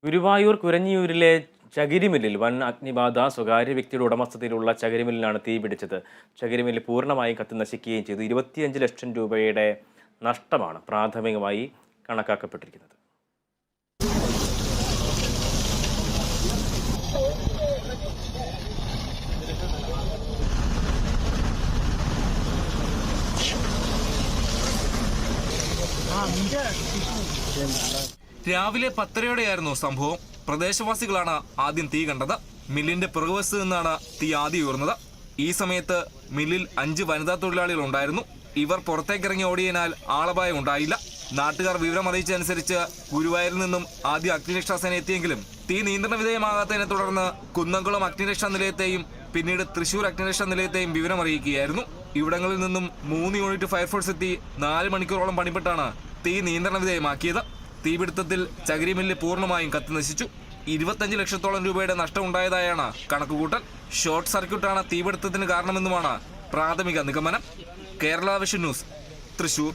ഗുരുവായൂർ കുരഞ്ഞിയൂരിലെ ചകിരിമില്ലിൽ വൻ അഗ്നിബാധ. സ്വകാര്യ വ്യക്തിയുടെ ഉടമസ്ഥതയിലുള്ള ചകിരിമില്ലിനാണ് തീപിടിച്ചത്. ചകിരിമില്ല് പൂർണ്ണമായും കത്തി നശിക്കുകയും ചെയ്തു. 25 ലക്ഷം രൂപയുടെ നഷ്ടമാണ് പ്രാഥമികമായി കണക്കാക്കപ്പെട്ടിരിക്കുന്നത്. രാവിലെ 10:30യോടെയായിരുന്നു സംഭവം. പ്രദേശവാസികളാണ് ആദ്യം തീ കണ്ടത്. മില്ലിന്റെ പിറകുവശത്ത് നിന്നാണ് തീ ആദ്യം ഉയർന്നത്. ഈ സമയത്ത് മില്ലിൽ 5 വനിതാ തൊഴിലാളികൾ ഉണ്ടായിരുന്നു. ഇവർ പുറത്തേക്കിറങ്ങി ഓടിയതിനാൽ ആളപായം ഉണ്ടായില്ല. നാട്ടുകാർ വിവരം അറിയിച്ചതനുസരിച്ച് ഗുരുവായൂരിൽ നിന്നും ആദ്യം അഗ്നിരക്ഷാസേന എത്തിയെങ്കിലും തീ നിയന്ത്രണ വിധേയമാകാത്തതിനെ തുടർന്ന് കുന്നംകുളം അഗ്നിരക്ഷാ നിലയത്തെയും പിന്നീട് തൃശൂർ അഗ്നിരക്ഷാ നിലയത്തെയും വിവരം അറിയിക്കുകയായിരുന്നു. ഇവിടങ്ങളിൽ നിന്നും 3 യൂണിറ്റ് ഫയർഫോഴ്സ് എത്തി 4 മണിക്കൂറോളം പണിപ്പെട്ടാണ് തീ നിയന്ത്രണ വിധേയമാക്കിയത്. തീപിടുത്തത്തിൽ ചകിരിമില്ല് പൂർണ്ണമായും കത്തിനശിച്ചു. 25 ലക്ഷത്തോളം രൂപയുടെ നഷ്ടം ഉണ്ടായതായാണ് കണക്കുകൂട്ടൽ. ഷോർട്ട് സർക്യൂട്ടാണ് തീപിടുത്തത്തിന് കാരണമെന്നുമാണ് പ്രാഥമിക നിഗമനം. Kerala vision news, Thrissur.